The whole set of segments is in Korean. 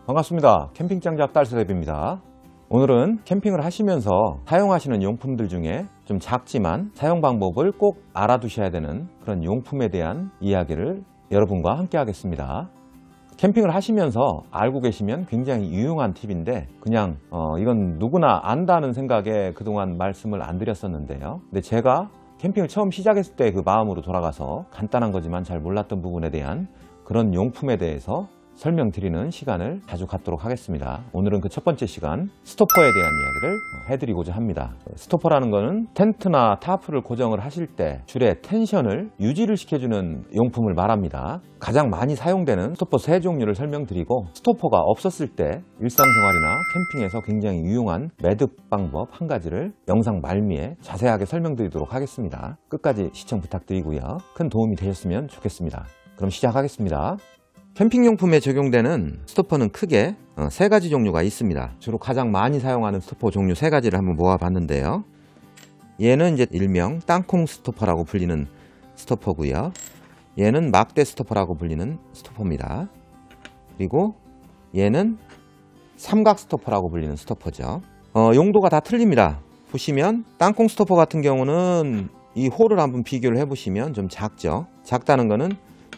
반갑습니다. 캠핑장 잡달스랩입니다. 오늘은 캠핑을 하시면서 사용하시는 용품들 중에 좀 작지만 사용 방법을 꼭 알아두셔야 되는 그런 용품에 대한 이야기를 여러분과 함께 하겠습니다. 캠핑을 하시면서 알고 계시면 굉장히 유용한 팁인데 그냥 이건 누구나 안다는 생각에 그동안 말씀을 안 드렸었는데요. 근데 제가 캠핑을 처음 시작했을 때 그 마음으로 돌아가서 간단한 거지만 잘 몰랐던 부분에 대한 그런 용품에 대해서 설명드리는 시간을 자주 갖도록 하겠습니다. 오늘은 그 첫 번째 시간 스토퍼에 대한 이야기를 해드리고자 합니다. 스토퍼라는 것은 텐트나 타프를 고정을 하실 때 줄의 텐션을 유지를 시켜주는 용품을 말합니다. 가장 많이 사용되는 스토퍼 세 종류를 설명드리고 스토퍼가 없었을 때 일상생활이나 캠핑에서 굉장히 유용한 매듭 방법 한 가지를 영상 말미에 자세하게 설명드리도록 하겠습니다. 끝까지 시청 부탁드리고요. 큰 도움이 되셨으면 좋겠습니다. 그럼 시작하겠습니다. 캠핑용품에 적용되는 스토퍼는 크게 세 가지 종류가 있습니다. 주로 가장 많이 사용하는 스토퍼 종류 세 가지를 한번 모아봤는데요. 얘는 이제 일명 땅콩 스토퍼라고 불리는 스토퍼고요. 얘는 막대 스토퍼라고 불리는 스토퍼입니다. 그리고 얘는 삼각 스토퍼라고 불리는 스토퍼죠. 용도가 다 틀립니다. 보시면 땅콩 스토퍼 같은 경우는 이 홀을 한번 비교를 해보시면 좀 작죠. 작다는 거는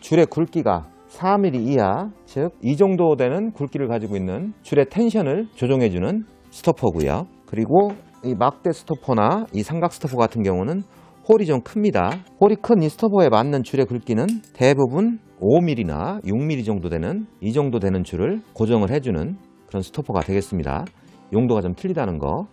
줄의 굵기가 4mm 이하, 즉 이 정도 되는 굵기를 가지고 있는 줄의 텐션을 조정해주는 스토퍼고요. 그리고 이 막대 스토퍼나 이 삼각 스토퍼 같은 경우는 홀이 좀 큽니다. 홀이 큰 이 스토퍼에 맞는 줄의 굵기는 대부분 5mm나 6mm 정도 되는 이 정도 되는 줄을 고정을 해주는 그런 스토퍼가 되겠습니다. 용도가 좀 틀리다는 거.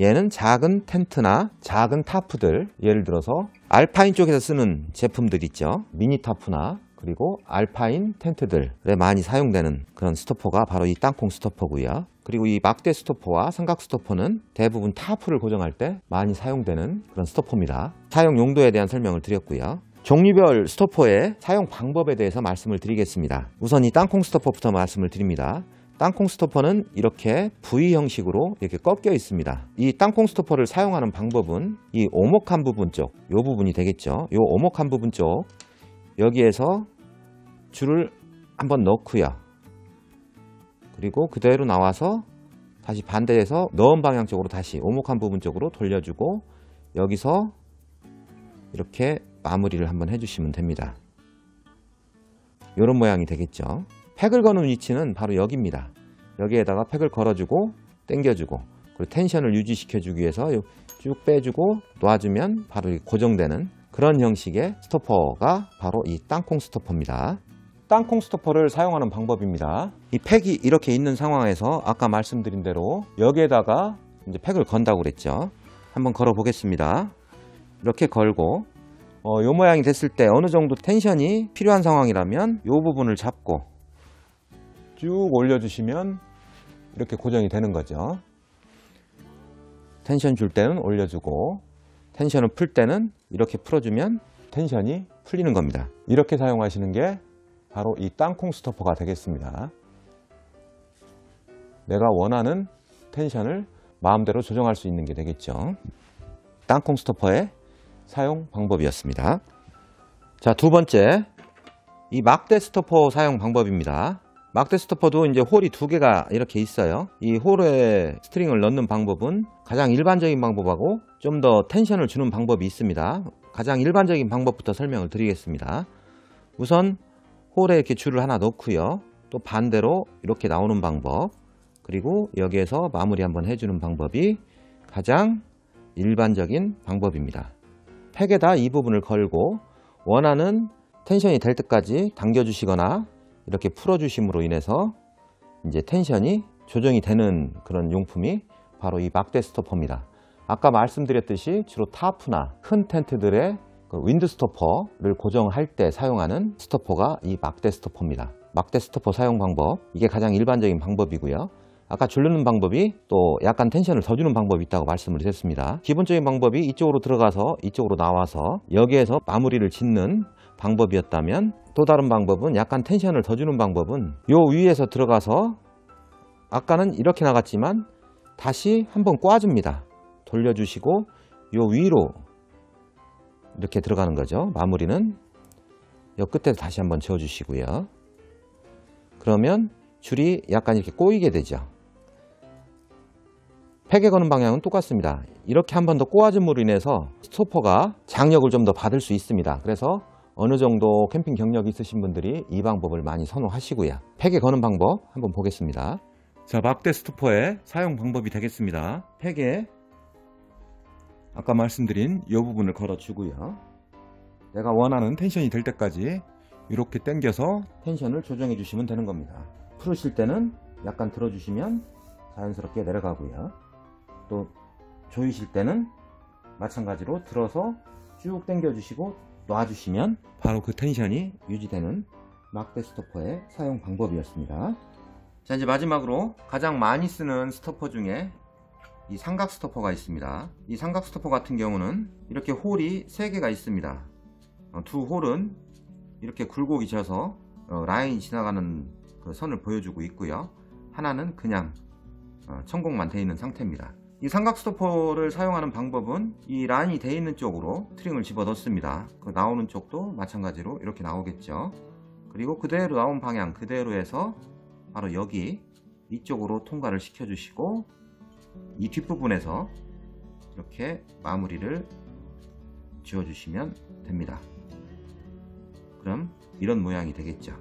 얘는 작은 텐트나 작은 타프들, 예를 들어서 알파인 쪽에서 쓰는 제품들 있죠. 미니 타프나 그리고 알파인 텐트들에 많이 사용되는 그런 스토퍼가 바로 이 땅콩 스토퍼고요. 그리고 이 막대 스토퍼와 삼각 스토퍼는 대부분 타프를 고정할 때 많이 사용되는 그런 스토퍼입니다. 사용 용도에 대한 설명을 드렸고요. 종류별 스토퍼의 사용 방법에 대해서 말씀을 드리겠습니다. 우선 이 땅콩 스토퍼부터 말씀을 드립니다. 땅콩 스토퍼는 이렇게 V 형식으로 이렇게 꺾여 있습니다. 이 땅콩 스토퍼를 사용하는 방법은 이 오목한 부분 쪽, 이 부분이 되겠죠. 이 오목한 부분 쪽 여기에서 줄을 한번 넣고요. 그리고 그대로 나와서 다시 반대해서 넣은 방향 쪽으로 다시 오목한 부분 쪽으로 돌려주고 여기서 이렇게 마무리를 한번 해주시면 됩니다. 이런 모양이 되겠죠. 팩을 거는 위치는 바로 여기입니다. 여기에다가 팩을 걸어주고 당겨주고 그리고 텐션을 유지시켜주기 위해서 쭉 빼주고 놔주면 바로 고정되는 그런 형식의 스토퍼가 바로 이 땅콩 스토퍼입니다. 땅콩 스토퍼를 사용하는 방법입니다. 이 팩이 이렇게 있는 상황에서 아까 말씀드린 대로 여기에다가 이제 팩을 건다고 그랬죠. 한번 걸어 보겠습니다. 이렇게 걸고 요 모양이 됐을 때 어느 정도 텐션이 필요한 상황이라면 요 부분을 잡고 쭉 올려주시면 이렇게 고정이 되는 거죠. 텐션 줄 때는 올려주고 텐션을 풀 때는 이렇게 풀어주면 텐션이 풀리는 겁니다. 이렇게 사용하시는 게 바로 이 땅콩 스토퍼가 되겠습니다. 내가 원하는 텐션을 마음대로 조정할 수 있는 게 되겠죠. 땅콩 스토퍼의 사용 방법이었습니다. 자, 두 번째, 이 막대 스토퍼 사용 방법입니다. 막대 스토퍼도 이제 홀이 두 개가 이렇게 있어요. 이 홀에 스트링을 넣는 방법은 가장 일반적인 방법하고 좀 더 텐션을 주는 방법이 있습니다. 가장 일반적인 방법부터 설명을 드리겠습니다. 우선 홀에 이렇게 줄을 하나 넣고요. 또 반대로 이렇게 나오는 방법, 그리고 여기에서 마무리 한번 해주는 방법이 가장 일반적인 방법입니다. 팩에다 이 부분을 걸고 원하는 텐션이 될 때까지 당겨주시거나 이렇게 풀어주심으로 인해서 이제 텐션이 조정이 되는 그런 용품이 바로 이 막대 스토퍼입니다. 아까 말씀드렸듯이 주로 타프나 큰 텐트들의 그 윈드 스토퍼를 고정할 때 사용하는 스토퍼가 이 막대 스토퍼입니다. 막대 스토퍼 사용 방법, 이게 가장 일반적인 방법이고요. 아까 줄르는 방법이 또 약간 텐션을 더 주는 방법이 있다고 말씀을 드렸습니다. 기본적인 방법이 이쪽으로 들어가서 이쪽으로 나와서 여기에서 마무리를 짓는 방법이었다면, 또 다른 방법은 약간 텐션을 더 주는 방법은 요 위에서 들어가서 아까는 이렇게 나갔지만 다시 한번 꽈줍니다. 돌려주시고 요 위로 이렇게 들어가는 거죠. 마무리는 요 끝에서 다시 한번 지워주시고요. 그러면 줄이 약간 이렇게 꼬이게 되죠. 팩에 거는 방향은 똑같습니다. 이렇게 한 번 더 꼬아줌으로 인해서 스토퍼가 장력을 좀 더 받을 수 있습니다. 그래서 어느 정도 캠핑 경력이 있으신 분들이 이 방법을 많이 선호하시고요. 팩에 거는 방법 한번 보겠습니다. 자, 막대 스토퍼의 사용 방법이 되겠습니다. 팩에 아까 말씀드린 이 부분을 걸어주고요. 내가 원하는 텐션이 될 때까지 이렇게 당겨서 텐션을 조정해 주시면 되는 겁니다. 풀으실 때는 약간 들어주시면 자연스럽게 내려가고요. 또 조이실 때는 마찬가지로 들어서 쭉 당겨 주시고 놔주시면 바로 그 텐션이 유지되는 막대 스토퍼의 사용 방법이었습니다. 자, 이제 마지막으로 가장 많이 쓰는 스토퍼 중에 이 삼각 스토퍼가 있습니다. 이 삼각 스토퍼 같은 경우는 이렇게 홀이 3개가 있습니다. 두 홀은 이렇게 굴곡이 져서 라인이 지나가는 그 선을 보여주고 있고요. 하나는 그냥 천공만 되어 있는 상태입니다. 이 삼각 스토퍼를 사용하는 방법은 이 라인이 되어 있는 쪽으로 스트링을 집어 넣습니다. 그 나오는 쪽도 마찬가지로 이렇게 나오겠죠. 그리고 그대로 나온 방향 그대로 해서 바로 여기 이쪽으로 통과를 시켜 주시고 이 뒷부분에서 이렇게 마무리를 지어 주시면 됩니다. 그럼 이런 모양이 되겠죠.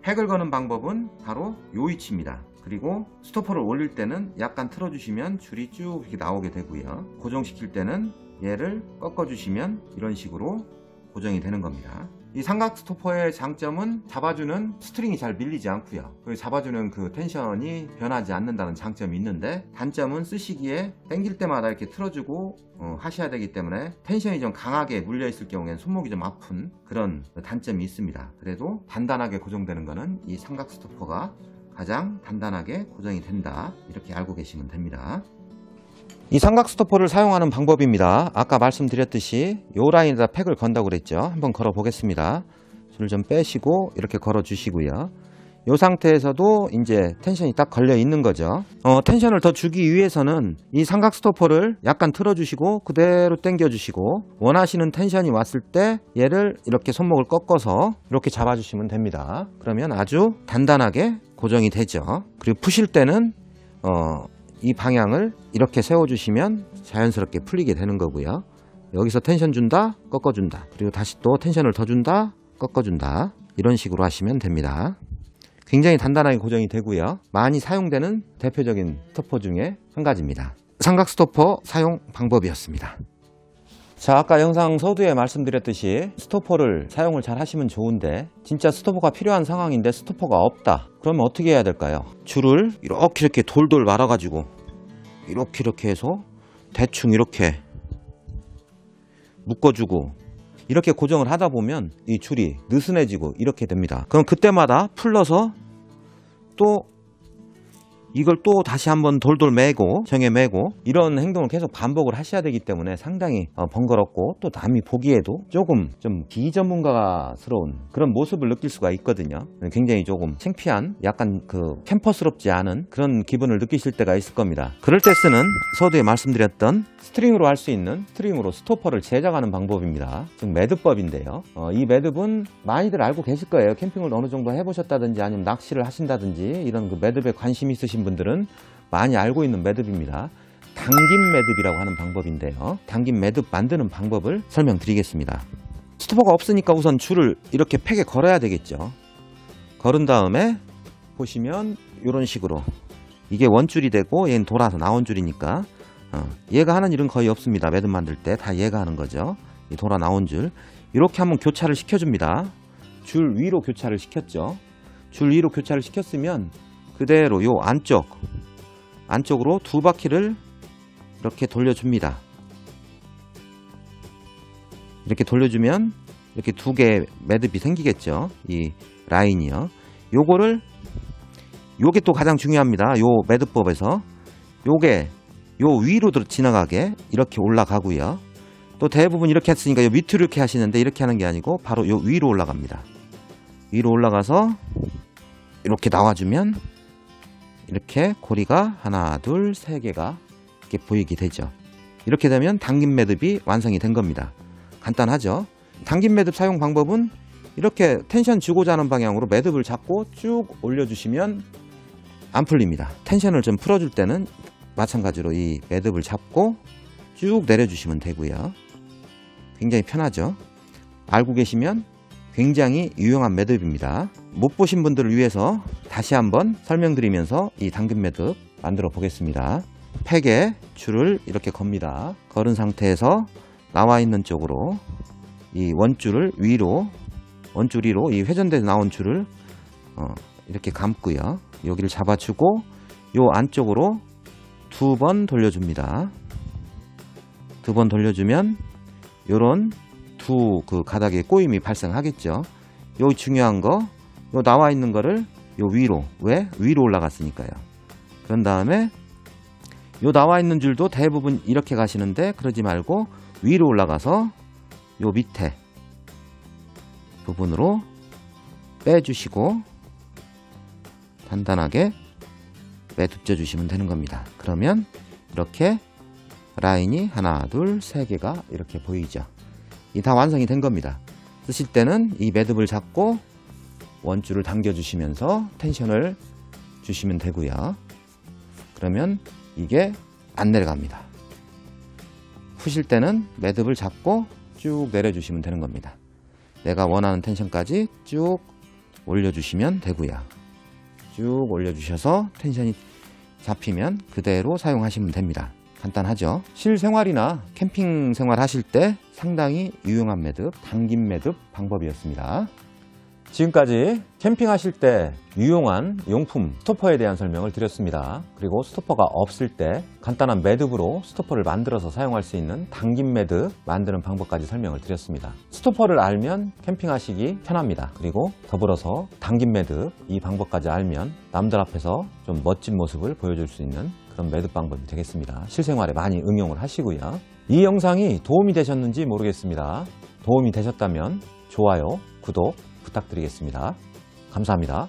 팩을 거는 방법은 바로 요 위치입니다. 그리고 스토퍼를 올릴 때는 약간 틀어 주시면 줄이 쭉 이렇게 나오게 되고요. 고정시킬 때는 얘를 꺾어 주시면 이런 식으로 고정이 되는 겁니다. 이 삼각 스토퍼의 장점은 잡아주는 스트링이 잘 밀리지 않고요. 잡아주는 그 텐션이 변하지 않는다는 장점이 있는데, 단점은 쓰시기에 당길 때마다 이렇게 틀어주고 하셔야 되기 때문에 텐션이 좀 강하게 물려 있을 경우에는 손목이 좀 아픈 그런 단점이 있습니다. 그래도 단단하게 고정되는 거는 이 삼각 스토퍼가 가장 단단하게 고정이 된다, 이렇게 알고 계시면 됩니다. 이 삼각 스토퍼를 사용하는 방법입니다. 아까 말씀드렸듯이 요 라인에다 팩을 건다고 그랬죠. 한번 걸어 보겠습니다. 줄을 좀 빼시고 이렇게 걸어 주시고요. 이 상태에서도 이제 텐션이 딱 걸려 있는 거죠. 텐션을 더 주기 위해서는 이 삼각 스토퍼를 약간 틀어 주시고 그대로 당겨 주시고, 원하시는 텐션이 왔을 때 얘를 이렇게 손목을 꺾어서 이렇게 잡아 주시면 됩니다. 그러면 아주 단단하게 고정이 되죠. 그리고 푸실 때는 이 방향을 이렇게 세워주시면 자연스럽게 풀리게 되는 거고요. 여기서 텐션 준다, 꺾어준다, 그리고 다시 또 텐션을 더 준다, 꺾어준다, 이런 식으로 하시면 됩니다. 굉장히 단단하게 고정이 되고요. 많이 사용되는 대표적인 스토퍼 중에 한 가지입니다. 삼각 스토퍼 사용 방법이었습니다. 자, 아까 영상 서두에 말씀드렸듯이 스토퍼를 사용을 잘 하시면 좋은데, 진짜 스토퍼가 필요한 상황인데 스토퍼가 없다. 그러면 어떻게 해야 될까요? 줄을 이렇게 돌돌 말아 가지고 이렇게 해서 대충 이렇게 묶어주고 이렇게 고정을 하다 보면 이 줄이 느슨해지고 이렇게 됩니다. 그럼 그때마다 풀러서 또 이걸 또 다시 한번 돌돌 매고 정에 매고 이런 행동을 계속 반복을 하셔야 되기 때문에 상당히 번거롭고, 또 남이 보기에도 조금 좀 비전문가스러운 그런 모습을 느낄 수가 있거든요. 굉장히 조금 창피한, 약간 그 캠퍼스럽지 않은 그런 기분을 느끼실 때가 있을 겁니다. 그럴 때 쓰는 서두에 말씀드렸던 스트링으로 할 수 있는 스트링으로 스토퍼를 제작하는 방법입니다. 즉 매듭법인데요. 이 매듭은 많이들 알고 계실 거예요. 캠핑을 어느 정도 해보셨다든지 아니면 낚시를 하신다든지 이런 그 매듭에 관심 있으신 분들은 많이 알고 있는 매듭입니다. 당김 매듭이라고 하는 방법인데요. 당김 매듭 만드는 방법을 설명드리겠습니다. 스토퍼가 없으니까 우선 줄을 이렇게 팩에 걸어야 되겠죠. 걸은 다음에 보시면 이런 식으로, 이게 원줄이 되고 얘는 돌아서 나온 줄이니까 얘가 하는 일은 거의 없습니다. 매듭 만들 때 다 얘가 하는 거죠. 이 돌아 나온 줄 이렇게 한번 교차를 시켜줍니다. 줄 위로 교차를 시켰죠. 줄 위로 교차를 시켰으면 그대로 요 안쪽으로 두 바퀴를 이렇게 돌려줍니다. 이렇게 돌려주면 이렇게 두 개의 매듭이 생기겠죠. 이 라인이요. 요게 또 가장 중요합니다. 요 매듭법에서 요게 요 위로 지나가게 이렇게 올라가고요. 또 대부분 이렇게 했으니까 요 밑으로 이렇게 하시는데, 이렇게 하는 게 아니고 바로 요 위로 올라갑니다. 위로 올라가서 이렇게 나와주면 이렇게 고리가 하나, 둘, 세 개가 이렇게 보이게 되죠. 이렇게 되면 당김 매듭이 완성이 된 겁니다. 간단하죠. 당김 매듭 사용 방법은 이렇게 텐션 주고자 하는 방향으로 매듭을 잡고 쭉 올려주시면 안 풀립니다. 텐션을 좀 풀어줄 때는 마찬가지로 이 매듭을 잡고 쭉 내려주시면 되고요. 굉장히 편하죠. 알고 계시면 굉장히 유용한 매듭입니다. 못 보신 분들을 위해서 다시 한번 설명드리면서 이 당김 매듭 만들어 보겠습니다. 팩에 줄을 이렇게 겁니다. 걸은 상태에서 나와 있는 쪽으로 이 원줄을 위로, 원줄 위로 이 회전돼서 나온 줄을 이렇게 감고요. 여기를 잡아주고 요 안쪽으로 2번 돌려줍니다. 2번 돌려주면 요런 그 가닥에 꼬임이 발생하겠죠. 요 중요한 거, 요 나와 있는 거를 요 위로, 왜? 위로 올라갔으니까요. 그런 다음에 요 나와 있는 줄도 대부분 이렇게 가시는데 그러지 말고 위로 올라가서 요 밑에 부분으로 빼주시고 단단하게 매듭져 주시면 되는 겁니다. 그러면 이렇게 라인이 하나, 둘, 세 개가 이렇게 보이죠. 이 다 완성이 된 겁니다. 쓰실 때는 이 매듭을 잡고 원줄을 당겨 주시면서 텐션을 주시면 되고요. 그러면 이게 안 내려갑니다. 푸실 때는 매듭을 잡고 쭉 내려주시면 되는 겁니다. 내가 원하는 텐션까지 쭉 올려주시면 되고요. 쭉 올려주셔서 텐션이 잡히면 그대로 사용하시면 됩니다. 간단하죠. 실생활이나 캠핑 생활 하실 때 상당히 유용한 매듭, 당김 매듭 방법이었습니다. 지금까지 캠핑하실 때 유용한 용품 스토퍼에 대한 설명을 드렸습니다. 그리고 스토퍼가 없을 때 간단한 매듭으로 스토퍼를 만들어서 사용할 수 있는 당김 매듭 만드는 방법까지 설명을 드렸습니다. 스토퍼를 알면 캠핑하시기 편합니다. 그리고 더불어서 당김 매듭 이 방법까지 알면 남들 앞에서 좀 멋진 모습을 보여줄 수 있는 그런 매듭 방법이 되겠습니다. 실생활에 많이 응용을 하시고요. 이 영상이 도움이 되셨는지 모르겠습니다. 도움이 되셨다면 좋아요, 구독 부탁드리겠습니다. 감사합니다.